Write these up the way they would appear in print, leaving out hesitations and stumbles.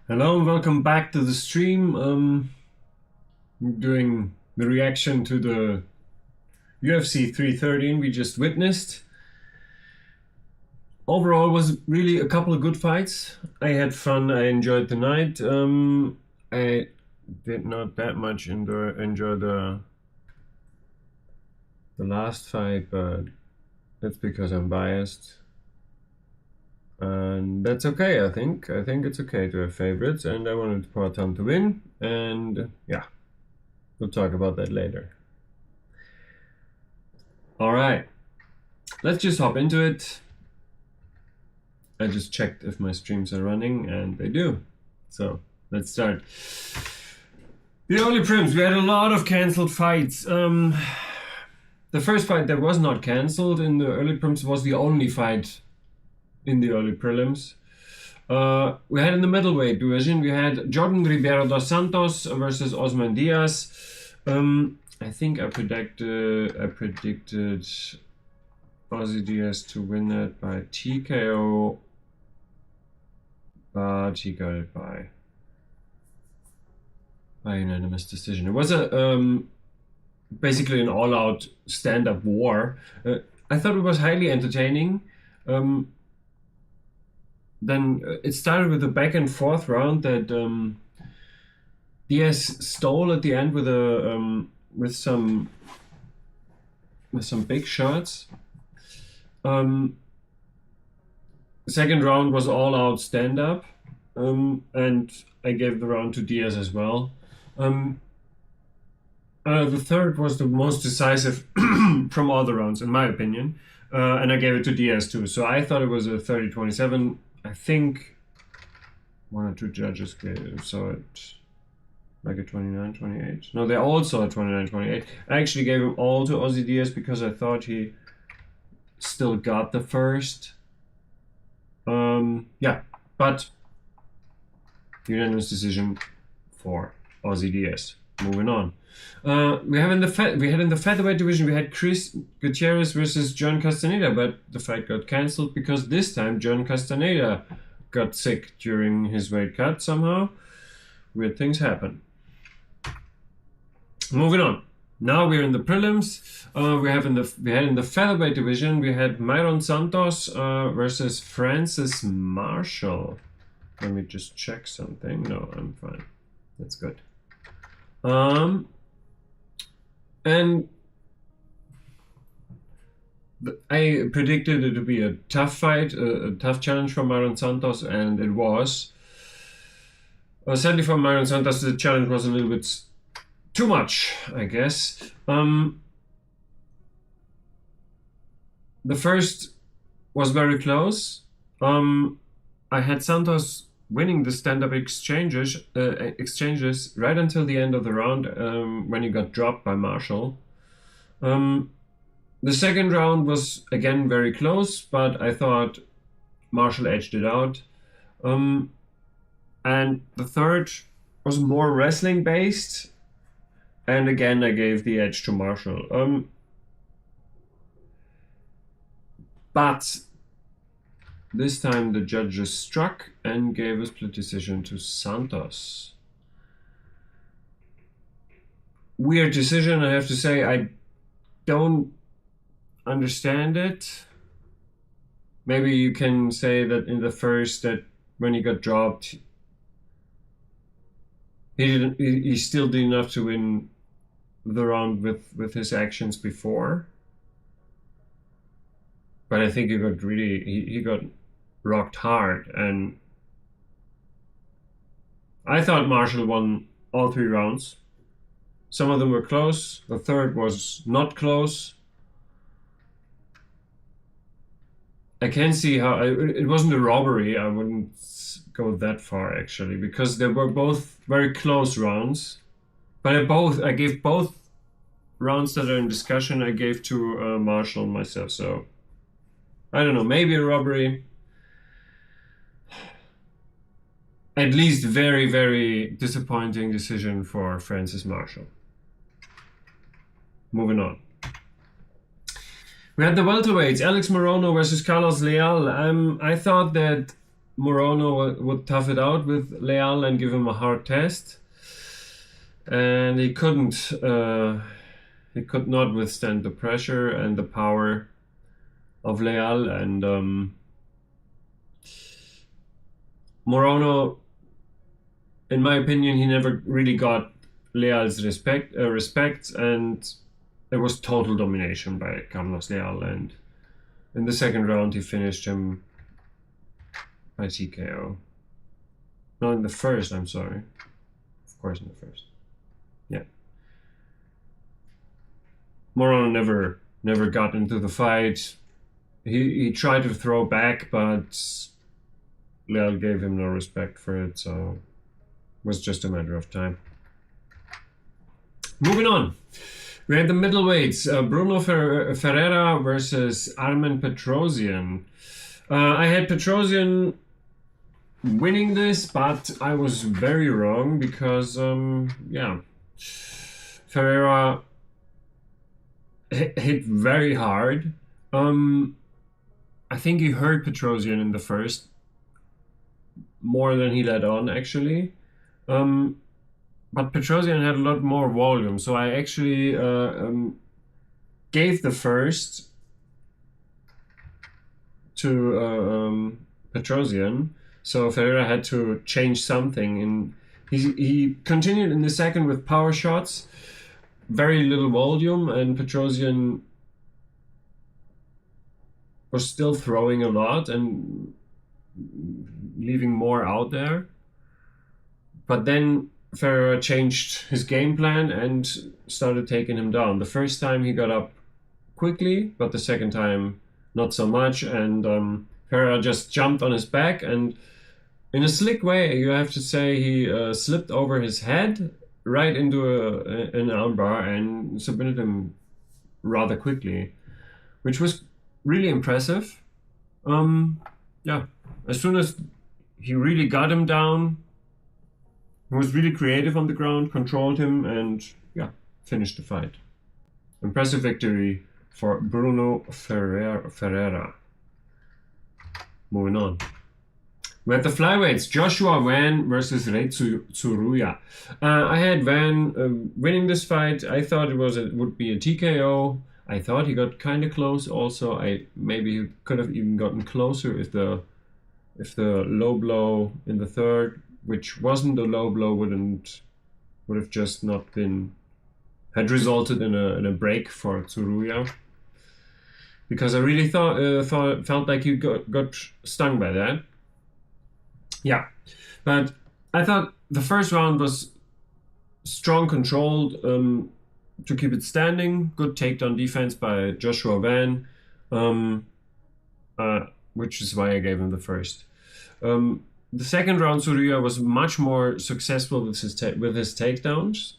Hello and welcome back to the stream. I'm doing the reaction to the UFC 313 we just witnessed. Overall, was really a couple of good fights. I had fun. I enjoyed the night. I did not that much enjoy the last fight, but that's because I'm biased. And that's okay, I think. I think it's okay to have favorites, and I wanted Poatan to win, and yeah, we'll talk about that later. All right, let's just hop into it. I just checked if my streams are running, and they do. So let's start. The early prims, we had a lot of cancelled fights. The first fight that was not cancelled in the early prims was the only fight in the early prelims. We had in the middleweight division, we had Jordan Ribeiro dos Santos versus Osman Diaz. I think I predicted Ozzy Diaz to win it by TKO, but he got it by unanimous decision. It was a basically an all-out stand-up war. I thought it was highly entertaining. Then it started with a back and forth round that Diaz stole at the end with a with some big shots. Second round was all out stand up, and I gave the round to Diaz as well. The third was the most decisive from all the rounds, in my opinion, and I gave it to Diaz too. So I thought it was a 30-27. I think one or two judges saw it like a 29-28. No, they all saw a 29-28. I actually gave them all to Ozzy Diaz because I thought he still got the first. Yeah, but unanimous decision for Ozzy Diaz. Moving on. We had in the featherweight division, we had Chris Gutierrez versus John Castaneda, but the fight got cancelled because this time John Castaneda got sick during his weight cut somehow. Weird things happen. Moving on. Now we're in the prelims. We had in the featherweight division, we had Myron Santos versus Francis Marshall. Let me just check something. No, I'm fine. That's good. And I predicted it to be a tough fight, a tough challenge for Myron Santos, and it was. Sadly for Myron Santos, the challenge was a little bit too much, I guess. The first was very close. I had Santos winning the stand-up exchanges right until the end of the round when he got dropped by Marshall. The second round was again very close, but I thought Marshall edged it out. And the third was more wrestling based, and again I gave the edge to Marshall. But this time the judges struck and gave a split decision to Santos. Weird decision, I have to say. I don't understand it. Maybe you can say that in the first, that when he got dropped, he still did enough to win the round with his actions before. But I think he got rocked hard, and I thought Marshall won all three rounds. Some of them were close. The third was not close. I can see how it wasn't a robbery. I wouldn't go that far actually, because they were both very close rounds. But I gave both rounds that are in discussion. I gave to Marshall myself. So I don't know. Maybe a robbery. At least very, very disappointing decision for Francis Marshall. Moving on. We had the welterweights, Alex Morono versus Carlos Leal. I thought that Morono would tough it out with Leal and give him a hard test, and he couldn't. He could not withstand the pressure and the power of Leal, and Morono, in my opinion, he never really got Leal's respect, and it was total domination by Carlos Leal. And in the second round, he finished him by TKO. No, in the first, I'm sorry. Of course, in the first. Yeah. Morono never got into the fight. He tried to throw back, but Leal gave him no respect for it, so it was just a matter of time. Moving on. We had the middleweights, Bruno Ferreira versus Armen Petrosyan. I had Petrosyan winning this, but I was very wrong because, yeah, Ferreira hit very hard. I think he hurt Petrosyan in the first more than he let on, actually. But Petrosyan had a lot more volume, so I actually gave the first to Petrosyan. So Ferreira had to change something, and he continued in the second with power shots, very little volume, and Petrosyan was still throwing a lot and leaving more out there. But then Ferreira changed his game plan and started taking him down. The first time he got up quickly, but the second time not so much, and Ferreira just jumped on his back, and in a slick way, you have to say, he slipped over his head right into an armbar and submitted him rather quickly, which was really impressive. Yeah, as soon as he really got him down, he was really creative on the ground, controlled him, and yeah, finished the fight. Impressive victory for Bruno Ferreira. Moving on. We had the flyweights, Joshua Van versus Rei Tsuruya. I had Van winning this fight. I thought it would be a TKO. I thought he got kind of close. Also, maybe he could have even gotten closer if the low blow in the third, which wasn't a low blow, would have just not had resulted in a break for Tsuruya. Because I really felt like he got stung by that. Yeah, but I thought the first round was strong, controlled to keep it standing. Good takedown defense by Joshua Van, which is why I gave him the first. The second round, Tsuruya was much more successful with his takedowns.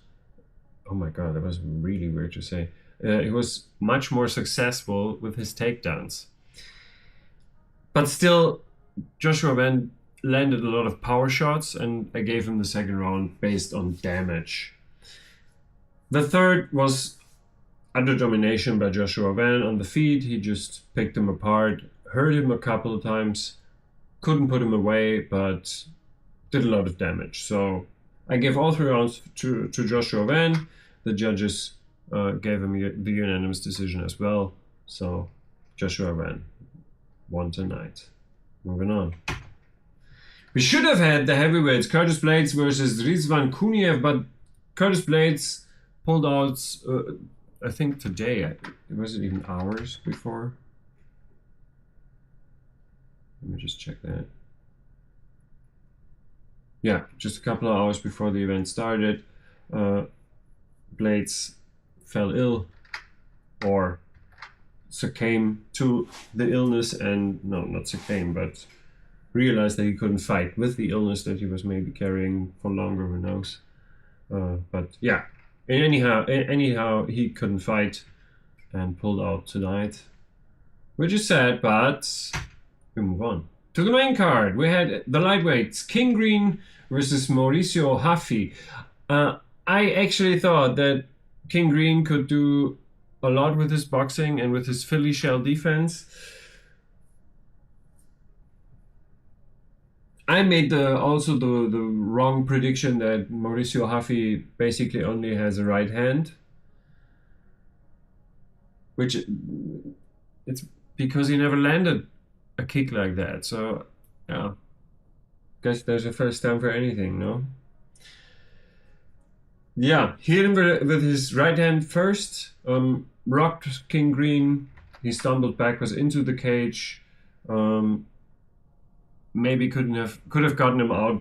Oh my god, that was really weird to say. He was much more successful with his takedowns. But still, Joshua Van landed a lot of power shots, and I gave him the second round based on damage. The third was under domination by Joshua Van on the feet. He just picked him apart, hurt him a couple of times, couldn't put him away, but did a lot of damage. So I gave all three rounds to Joshua Van. The judges gave him the unanimous decision as well. So Joshua Van won tonight. Moving on. We should have had the heavyweights, Curtis Blades versus Rizvan Kuniev, but Curtis Blades pulled out, I think today. Was it even hours before? Let me just check that. Yeah, just a couple of hours before the event started. Blades fell ill, or succumbed to the illness, and no, not succumb, but realized that he couldn't fight with the illness that he was maybe carrying for longer, who knows. But yeah, anyhow, he couldn't fight and pulled out tonight, which is sad, but we move on. To the main card, we had the lightweights, King Green versus Mauricio Hafi. I actually thought that King Green could do a lot with his boxing and with his Philly shell defense. I made also the wrong prediction that Mauricio Hafi basically only has a right hand, which it's because he never landed a kick like that. So yeah, guess there's a first time for anything, no? Yeah, he hit him with his right hand first. Rocked King Green. He stumbled backwards into the cage. Maybe could have gotten him out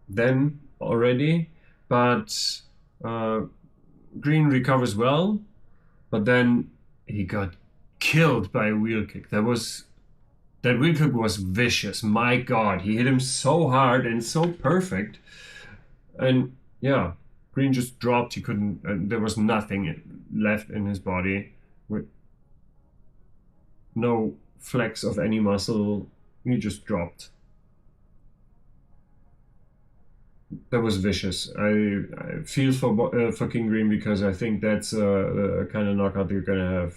then already, but Green recovers well. But then he got killed by a wheel kick. That wheel kick was vicious. My God, he hit him so hard and so perfect, and yeah, Green just dropped. He couldn't. There was nothing left in his body, with no flex of any muscle. He just dropped. That was vicious. I feel for King Green because I think that's the kind of knockout you're gonna have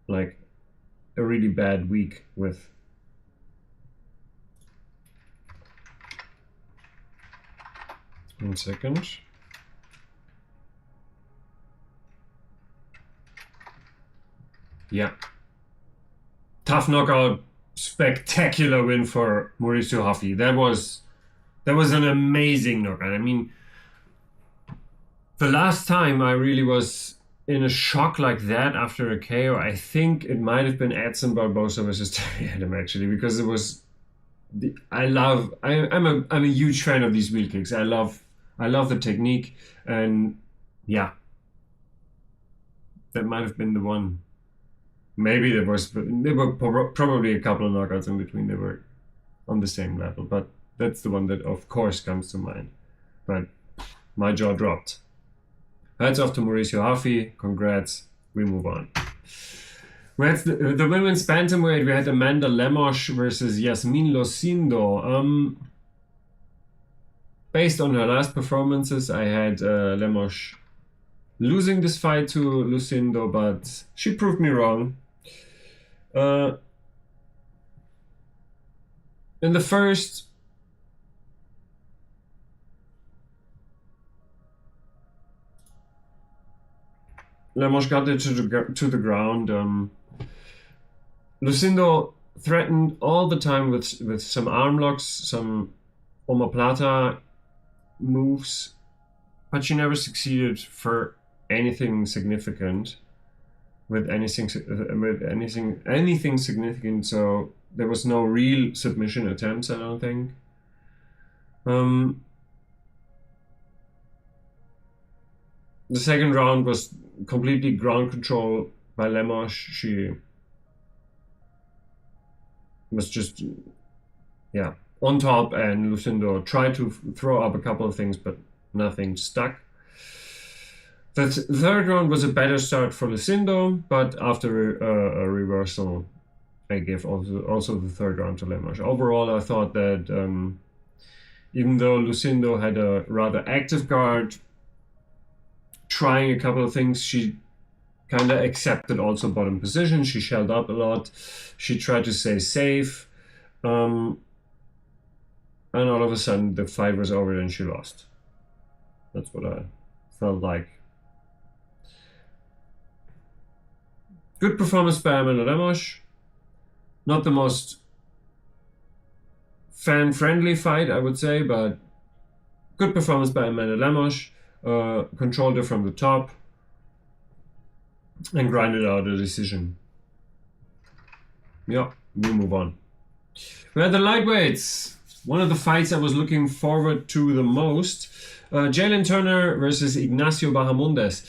like a really bad week with. One second. Yeah. Tough knockout, spectacular win for Mauricio Hafi. That was an amazing knockout. I mean, the last time I really was in a shock like that after a KO, I think it might have been Edson Barbosa versus Terry Adam actually, because it was. I'm a huge fan of these wheel kicks. I love the technique, and yeah, that might have been the one. Maybe there were probably a couple of knockouts in between. They were on the same level, but that's the one that of course comes to mind. But my jaw dropped. Hats off to Mauricio Hafi. Congrats. We move on. We had the women's bantamweight. We had Amanda Lemos versus Yasmin Losindo. Based on her last performances, I had Lemos losing this fight to Lucindo, but she proved me wrong. In the first, Lemos got it to the ground. Lucindo threatened all the time with some arm locks, some omoplata moves, but she never succeeded for anything significant. With anything significant, so there was no real submission attempts, I don't think. The second round was completely ground control by Lemos. She was just, yeah, on top, and Lucindo tried to throw up a couple of things, but nothing stuck. The third round was a better start for Lucindo, but after a reversal, I gave also the third round to Lemos. Overall, I thought that even though Lucindo had a rather active guard, trying a couple of things, she kind of accepted also bottom position. She shelled up a lot. She tried to stay safe. And all of a sudden, the fight was over and she lost. That's what I felt like. Good performance by Amanda Lemos. Not the most fan-friendly fight, I would say, but good performance by Amanda Lemos. Controlled her from the top and grinded out a decision. Yeah, we move on. We had the lightweights. One of the fights I was looking forward to the most. Jalen Turner versus Ignacio Bahamondes.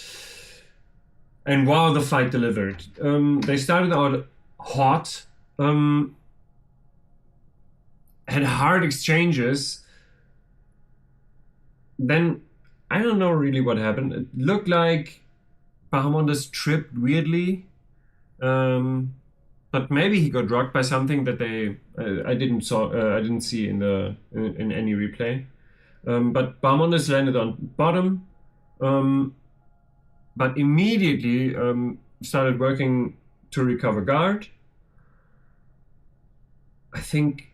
And wow, the fight delivered. They started out hot, had hard exchanges. Then, I don't know really what happened. It looked like Bahamondes tripped weirdly. But maybe he got drugged by something that I didn't see in any replay. But Bahamondes landed on bottom. But immediately started working to recover guard. I think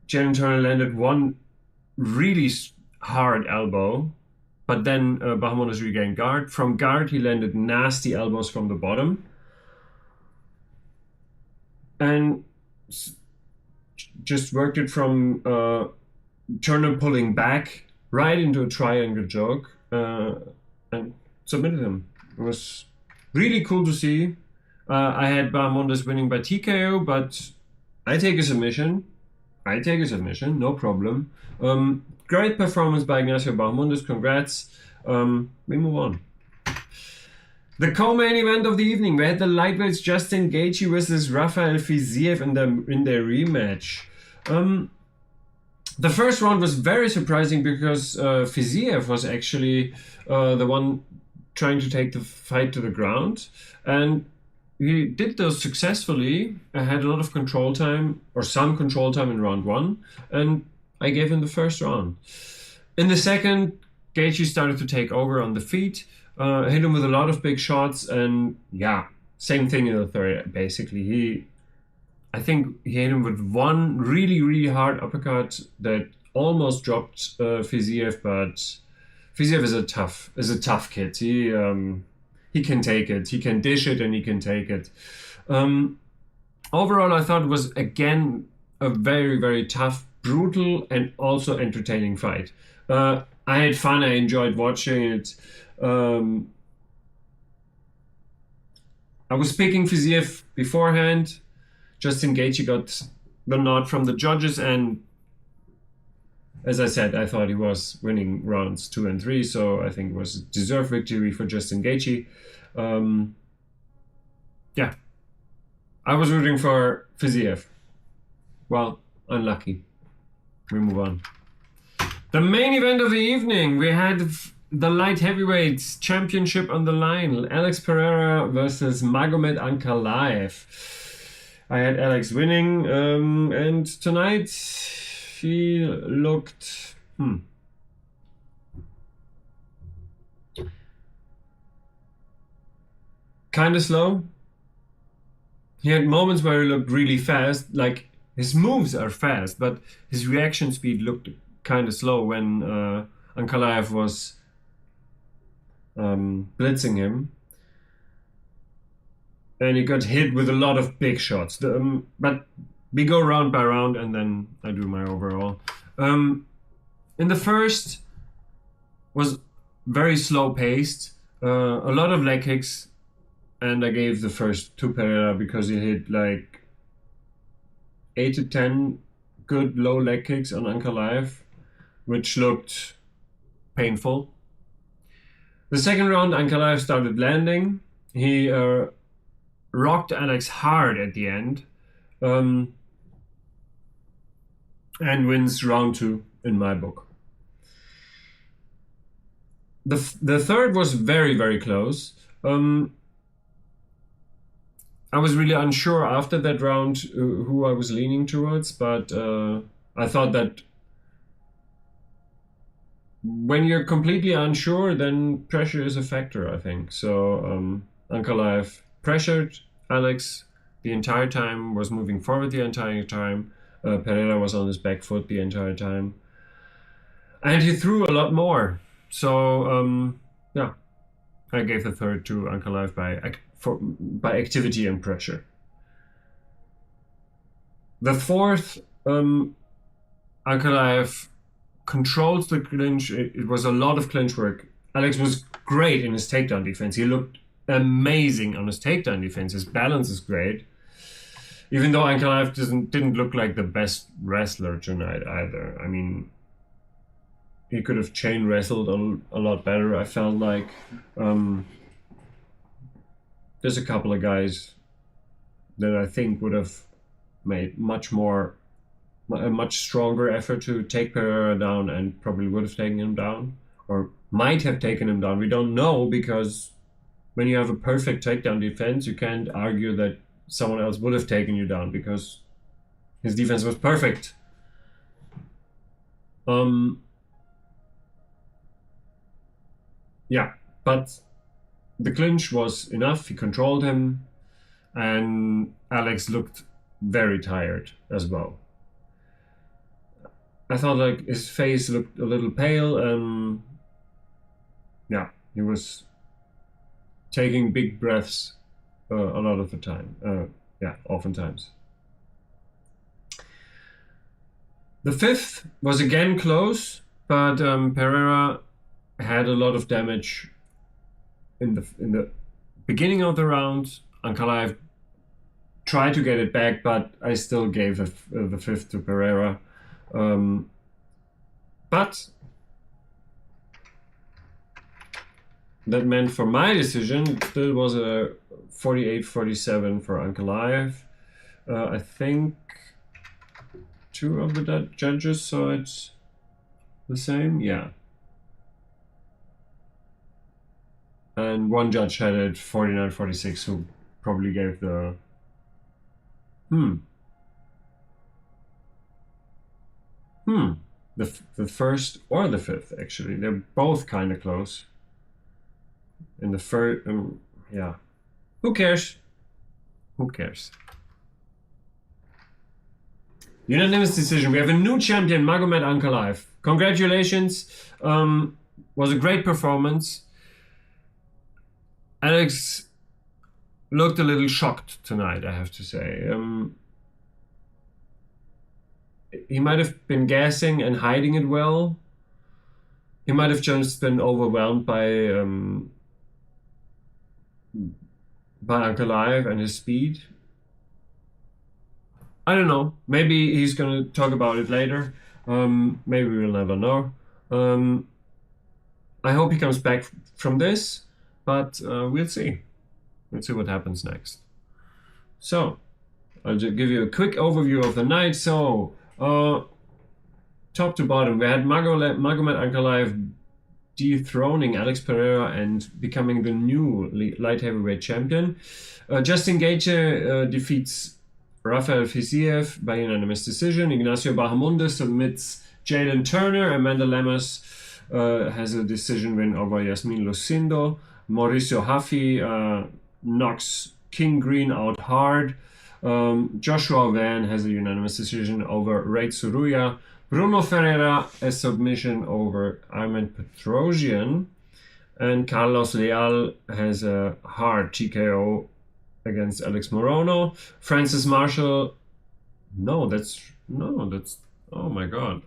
Gianantonio landed one really hard elbow, but then Bahamondes regained guard. From guard, he landed nasty elbows from the bottom. And just worked it from Turner pulling back right into a triangle choke and submitted him. It was really cool to see. I had Bahamondes winning by TKO, but I take a submission. No problem. Great performance by Ignacio Bahamondes. Congrats. We move on. The co-main event of the evening. We had the lightweights Justin Gaethje versus Rafael Fiziev in their rematch. The first round was very surprising because Fiziev was actually the one trying to take the fight to the ground, and he did those successfully. I had a lot of control time, or some control time in round one, and I gave him the first round. In the second, Gaethje started to take over on the feet, hit him with a lot of big shots, and yeah, same thing in the third, basically. I think he hit him with one really, really hard uppercut that almost dropped Fiziev, but Fiziev is a tough kid. He can take it. He can dish it and he can take it. Overall, I thought it was, again, a very, very tough, brutal, and also entertaining fight. I had fun. I enjoyed watching it. I was picking Fiziev beforehand. Justin Gaethje got the nod from the judges, and as I said, I thought he was winning rounds 2 and 3, so I think it was a deserved victory for Justin Gaethje. Yeah, I was rooting for Fiziev. Well, unlucky. We move on. The main event of the evening, we had the light heavyweights championship on the line. Alex Pereira versus Magomed Ankalaev. I had Alex winning, and tonight he looked kind of slow. He had moments where he looked really fast, like his moves are fast, but his reaction speed looked kind of slow when Ankalaev was blitzing him. And he got hit with a lot of big shots. But we go round by round, and then I do my overall. In the first was very slow paced, a lot of leg kicks, and I gave the first to Pereira because he hit like 8 to 10 good low leg kicks on Ankalaev, which looked painful. The second round, Ankalaev started landing. He rocked Alex hard at the end, and wins round 2 in my book. The third was very, very close. I was really unsure after that round who I was leaning towards, but I thought that when you're completely unsure, then pressure is a factor, I think. So Ankalaev pressured Alex the entire time, was moving forward the entire time. Pereira was on his back foot the entire time. And he threw a lot more. So, yeah, I gave the third to Ankalaev by activity and pressure. The fourth, Ankalaev controls the clinch. It was a lot of clinch work. Alex was great in his takedown defense. He looked amazing on his takedown defense. His balance is great. Even though Ankalaev didn't look like the best wrestler tonight either. I mean, he could have chain wrestled a lot better, I felt like. There's a couple of guys that I think would have made a much stronger effort to take Pereira down, and probably would have taken him down, or might have taken him down. We don't know, because when you have a perfect takedown defense, you can't argue that someone else would have taken you down because his defense was perfect. Yeah, but the clinch was enough. He controlled him, and Alex looked very tired as well. I thought like his face looked a little pale. Yeah, he was taking big breaths a lot of the time. Yeah, oftentimes. The fifth was again close, but Pereira had a lot of damage in the beginning of the round. Ankalaev tried to get it back, but I still gave the fifth to Pereira. But that meant for my decision, still was a 48-47 for Ankalaev. I think 2 of the judges saw it the same, yeah. And 1 judge had it 49-46, who probably gave the the first or the fifth, actually. They're both kind of close. In the first, yeah. Who cares? Who cares? Unanimous decision. We have a new champion, Magomed Ankalaev. Congratulations. Was a great performance. Alex looked a little shocked tonight, I have to say. He might have been gassing and hiding it well. He might have just been overwhelmed by Ankalaev and his speed. I don't know. Maybe he's going to talk about it later. Maybe we'll never know. I hope he comes back from this, but we'll see. We'll see what happens next. So, I'll just give you a quick overview of the night. So, top to bottom, we had Magomed Ankalaev dethroning Alex Pereira and becoming the new light heavyweight champion. Justin Gaethje defeats Rafael Fiziev by unanimous decision. Ignacio Bahamondes submits Jalen Turner. Amanda Lemos has a decision win over Yasmin Lucindo. Mauricio Hafi knocks King Green out hard. Joshua Van has a unanimous decision over Raid Suruya. Bruno Ferreira a submission over Armen Petrosian. And Carlos Leal has a hard TKO against Alex Morono. Francis Marshall, that's, oh my god.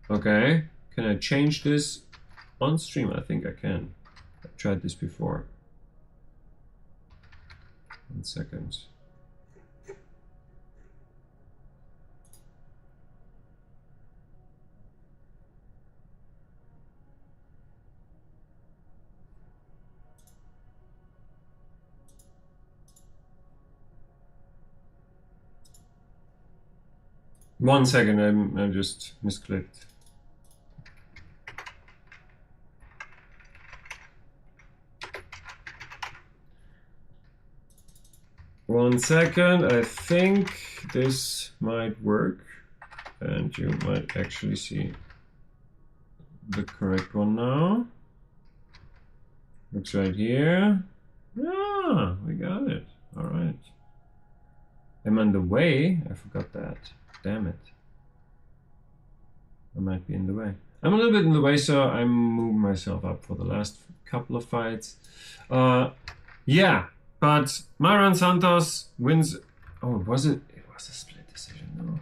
Okay, can I change this on stream? I think I can. I've tried this before. 1 second. One second, I just misclicked. One second, I think this might work, and you might actually see the correct one now. Looks right here. Ah, we got it. All right. I'm on the way. I forgot that. Damn it. I might be in the way. I'm a little bit in the way, so I'm moving myself up for the last couple of fights. Yeah, but Myron Santos wins. Oh, it was a split decision. No.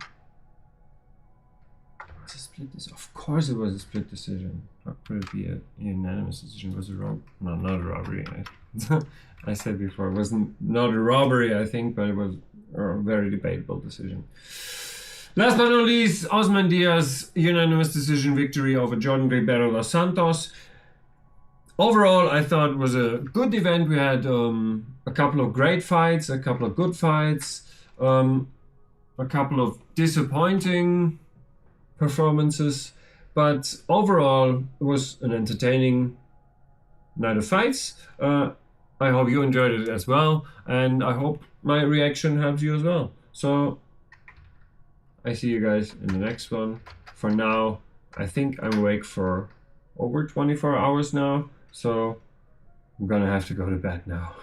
It was a split decision. Of course it was a split decision. How could it be a unanimous decision? It was a robbery. No, not a robbery. I said before, it wasn't not a robbery, I think, but it was a very debatable decision. Last but not least, Osman Diaz, unanimous decision victory over Jordan Ribeiro dos Santos. Overall, I thought it was a good event. We had a couple of great fights, a couple of good fights, a couple of disappointing performances, but overall, it was an entertaining night of fights. I hope you enjoyed it as well, and I hope my reaction helped you as well. So, I see you guys in the next one. For now, I think I'm awake for over 24 hours now, so I'm gonna have to go to bed now.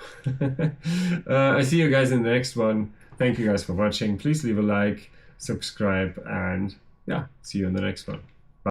I see you guys in the next one. Thank you guys for watching. Please leave a like, subscribe, and yeah, see you in the next one.